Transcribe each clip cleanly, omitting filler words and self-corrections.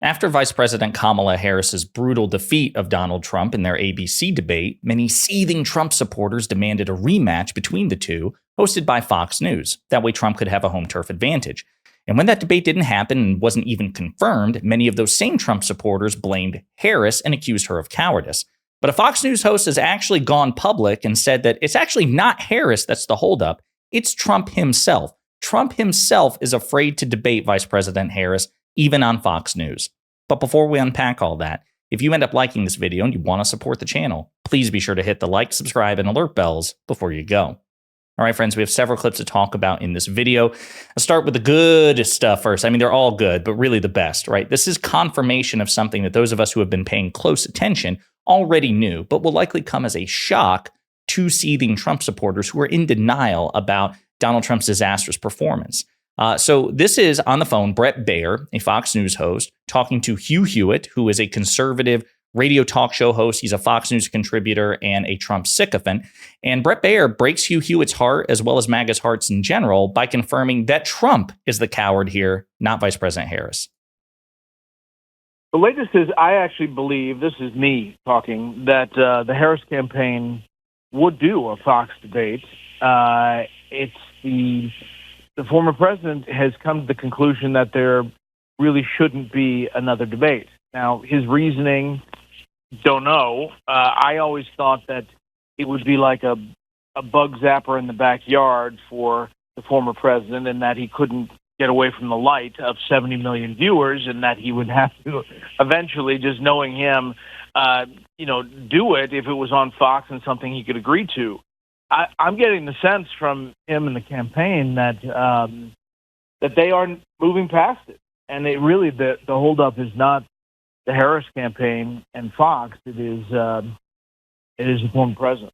After Vice President Kamala Harris's brutal defeat of Donald Trump in their ABC debate, many seething Trump supporters demanded a rematch between the two, hosted by Fox News. That way Trump could have a home turf advantage. And when that debate didn't happen and wasn't even confirmed, many of those same Trump supporters blamed Harris and accused her of cowardice. But a Fox News host has actually gone public and said that it's actually not Harris that's the holdup, it's Trump himself. Trump himself is afraid to debate Vice President Harris, even on Fox News. But before we unpack all that, if you end up liking this video and you want to support the channel, please be sure to hit the like, subscribe, and alert bells before you go. All right, friends, we have several clips to talk about in this video. I'll start with the good stuff first. I mean, they're all good, but really the best, right? This is confirmation of something that those of us who have been paying close attention already knew, but will likely come as a shock to seething Trump supporters who are in denial about Donald Trump's disastrous performance. So this is on the phone, Bret Baier, a Fox News host, talking to Hugh Hewitt, who is a conservative radio talk show host. He's a Fox News contributor and a Trump sycophant. And Bret Baier breaks Hugh Hewitt's heart, as well as MAGA's hearts in general, by confirming that Trump is the coward here, not Vice President Harris. The latest is I actually believe, this is me talking, that the Harris campaign would do a Fox debate. It's the former president has come to the conclusion that there really shouldn't be another debate. Now, his reasoning, don't know. I always thought that it would be like a bug zapper in the backyard for the former president, and that he couldn't get away from the light of 70 million viewers, and that he would have to eventually, just knowing him, do it if it was on Fox and something he could agree to. I'm getting the sense from him and the campaign that they are moving past it, and it really the holdup is not the Harris campaign and Fox. It is the former president.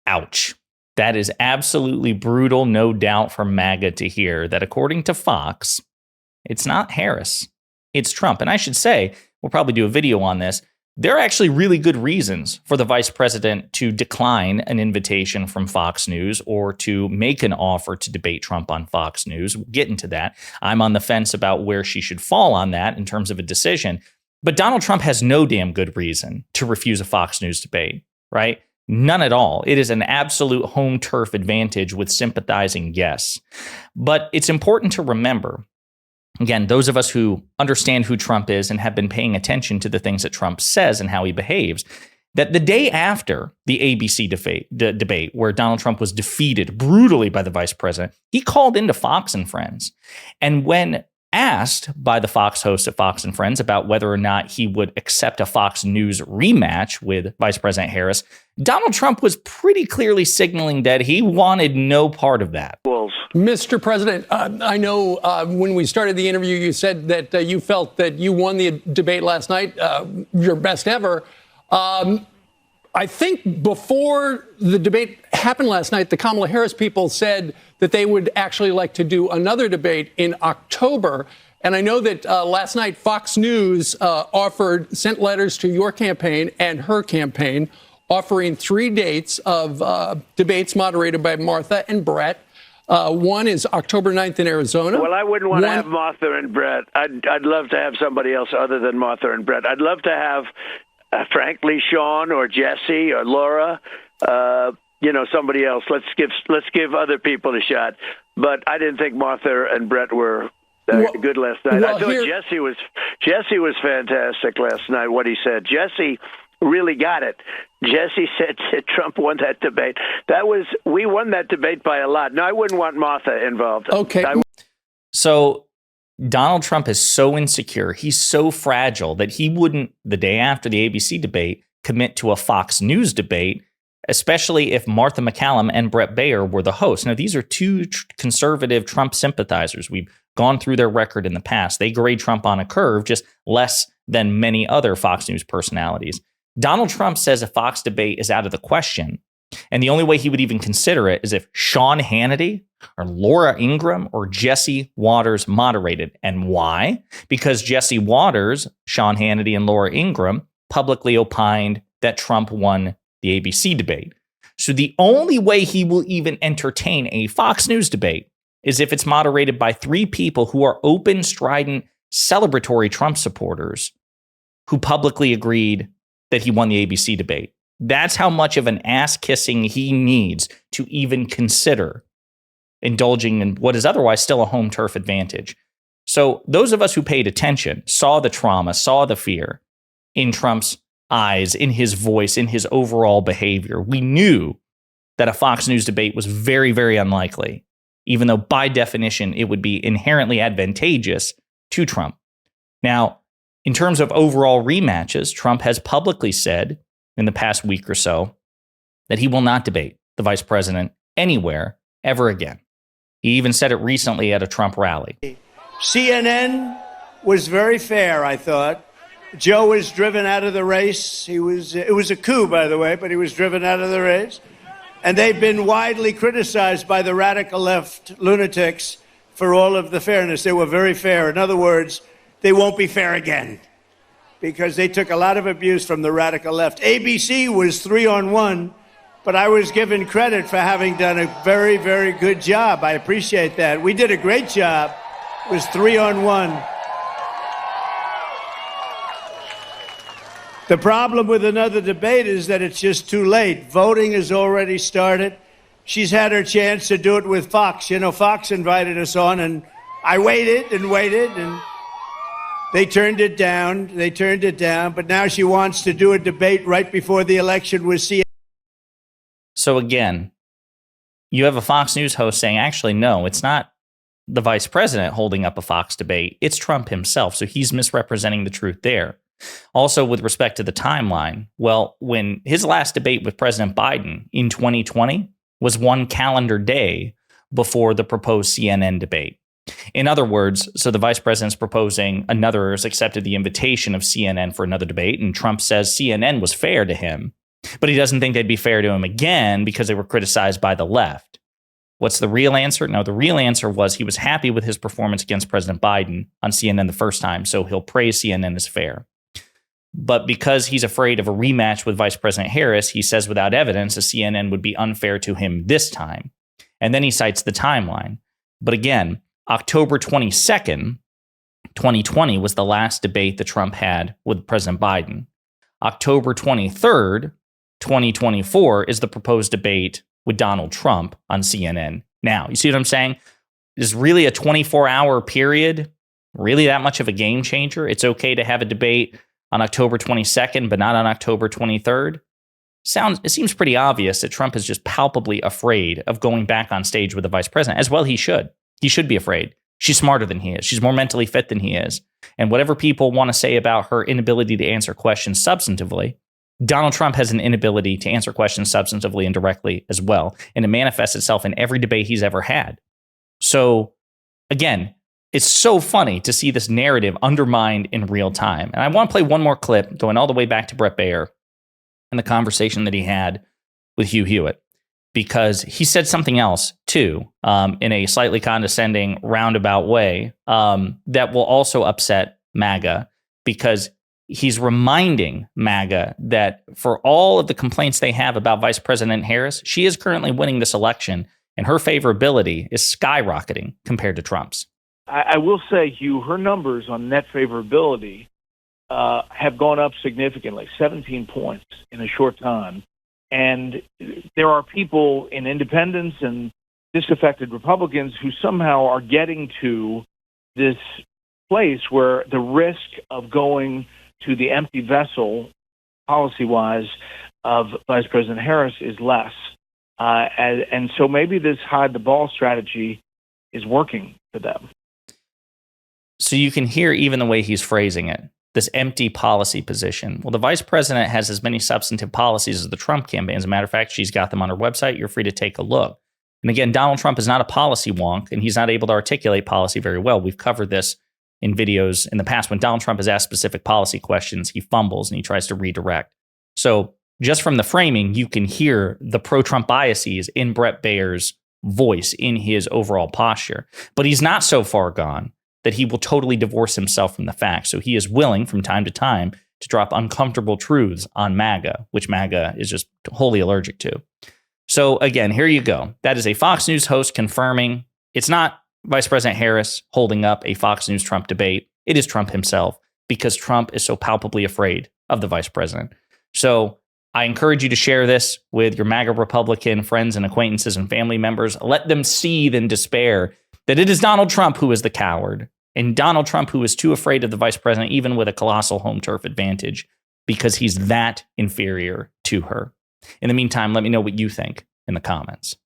Ouch. That is absolutely brutal, no doubt, for MAGA to hear that according to Fox, it's not Harris, it's Trump. And I should say, we'll probably do a video on this. There are actually really good reasons for the vice president to decline an invitation from Fox News or to make an offer to debate Trump on Fox News. We'll get into that. I'm on the fence about where she should fall on that in terms of a decision. But Donald Trump has no damn good reason to refuse a Fox News debate, right? None at all. It is an absolute home turf advantage with sympathizing guests. But it's important to remember, again, those of us who understand who Trump is and have been paying attention to the things that Trump says and how he behaves, that the day after the ABC debate where Donald Trump was defeated brutally by the vice president, he called into Fox and Friends. And when asked by the Fox host at Fox and Friends about whether or not he would accept a Fox News rematch with Vice President Harris, Donald Trump was pretty clearly signaling that he wanted no part of that. Mr. President, I know when we started the interview, you said that you felt that you won the debate last night, your best ever. I think before the debate happened last night, the Kamala Harris people said that they would actually like to do another debate in October. And I know that last night Fox News sent letters to your campaign and her campaign offering 3 dates of debates moderated by Martha and Bret. One is October 9th in Arizona. Well, I wouldn't want to have Martha and Bret. I'd love to have somebody else other than Martha and Bret. I'd love to have, frankly, Sean or Jesse or Laura, somebody else. Let's give other people a shot. But I didn't think Martha and Bret were good last night. I thought Jesse was fantastic last night, what he said. Jesse really got it. Jesse said Trump won that debate. We won that debate by a lot. No, I wouldn't want Martha involved. Okay. So Donald Trump is so insecure, he's so fragile that he wouldn't, the day after the ABC debate, commit to a Fox News debate, especially if Martha McCallum and Bret Baier were the hosts. Now, these are two conservative Trump sympathizers. We've gone through their record in the past. They grade Trump on a curve, just less than many other Fox News personalities. Donald Trump says a Fox debate is out of the question. And the only way he would even consider it is if Sean Hannity or Laura Ingraham or Jesse Waters moderated. And why? Because Jesse Waters, Sean Hannity, and Laura Ingraham publicly opined that Trump won the ABC debate. So the only way he will even entertain a Fox News debate is if it's moderated by 3 people who are open, strident celebratory Trump supporters who publicly agreed that he won the ABC debate. That's how much of an ass kissing he needs to even consider indulging in what is otherwise still a home turf advantage. So those of us who paid attention saw the trauma, saw the fear in Trump's eyes, in his voice, in his overall behavior. We knew that a Fox News debate was very, very unlikely, even though by definition it would be inherently advantageous to Trump. Now, in terms of overall rematches, Trump has publicly said in the past week or so that he will not debate the vice president anywhere ever again. He even said it recently at a Trump rally. CNN was very fair, I thought. Joe was driven out of the race. It was a coup, by the way, but he was driven out of the race. And they've been widely criticized by the radical left lunatics for all of the fairness. They were very fair. In other words, they won't be fair again because they took a lot of abuse from the radical left. ABC was 3-on-1, but I was given credit for having done a very, very good job. I appreciate that. We did a great job. It was 3-on-1. The problem with another debate is that it's just too late. Voting has already started. She's had her chance to do it with Fox. You know, Fox invited us on, and I waited, and they turned it down. But now she wants to do a debate right before the election with CNN. So again, you have a Fox News host saying, actually, no, it's not the vice president holding up a Fox debate. It's Trump himself. So he's misrepresenting the truth there. Also, with respect to the timeline, well, when his last debate with President Biden in 2020 was one calendar day before the proposed CNN debate. In other words, so the vice president's proposing another, has accepted the invitation of CNN for another debate, and Trump says CNN was fair to him, but he doesn't think they'd be fair to him again because they were criticized by the left. What's the real answer? No, the real answer was he was happy with his performance against President Biden on CNN the first time, so he'll praise CNN as fair. But because he's afraid of a rematch with Vice President Harris, he says without evidence that CNN would be unfair to him this time. And then he cites the timeline. But again, October 22nd, 2020 was the last debate that Trump had with President Biden. October 23rd, 2024 is the proposed debate with Donald Trump on CNN. Now, you see what I'm saying? Is really a 24-hour period really that much of a game changer? It's okay to have a debate on October 22nd, but not on October 23rd? It seems pretty obvious that Trump is just palpably afraid of going back on stage with the vice president. As well, he should. He should be afraid. She's smarter than he is. She's more mentally fit than he is. And whatever people want to say about her inability to answer questions substantively, Donald Trump has an inability to answer questions substantively and directly as well. And it manifests itself in every debate he's ever had. So, again, it's so funny to see this narrative undermined in real time. And I want to play one more clip going all the way back to Bret Baier and the conversation that he had with Hugh Hewitt, because he said something else, too, in a slightly condescending, roundabout way that will also upset MAGA, because he's reminding MAGA that for all of the complaints they have about Vice President Harris, she is currently winning this election, and her favorability is skyrocketing compared to Trump's. I will say, Hugh, her numbers on net favorability have gone up significantly, 17 points in a short time. And there are people in independents and disaffected Republicans who somehow are getting to this place where the risk of going to the empty vessel, policy-wise, of Vice President Harris is less. And so maybe this hide-the-ball strategy is working for them. So you can hear even the way he's phrasing it, this empty policy position. Well, the vice president has as many substantive policies as the Trump campaign. As a matter of fact, she's got them on her website. You're free to take a look. And again, Donald Trump is not a policy wonk, and he's not able to articulate policy very well. We've covered this in videos in the past. When Donald Trump is asked specific policy questions, he fumbles and he tries to redirect. So just from the framing, you can hear the pro-Trump biases in Bret Baier's voice, in his overall posture. But he's not so far gone that he will totally divorce himself from the facts. So he is willing from time to time to drop uncomfortable truths on MAGA, which MAGA is just wholly allergic to. So again, here you go. That is a Fox News host confirming it's not Vice President Harris holding up a Fox News Trump debate. It is Trump himself, because Trump is so palpably afraid of the vice president. So I encourage you to share this with your MAGA Republican friends and acquaintances and family members. Let them seethe in despair that it is Donald Trump who is the coward, and Donald Trump who is too afraid of the vice president, even with a colossal home turf advantage, because he's that inferior to her. In the meantime, let me know what you think in the comments.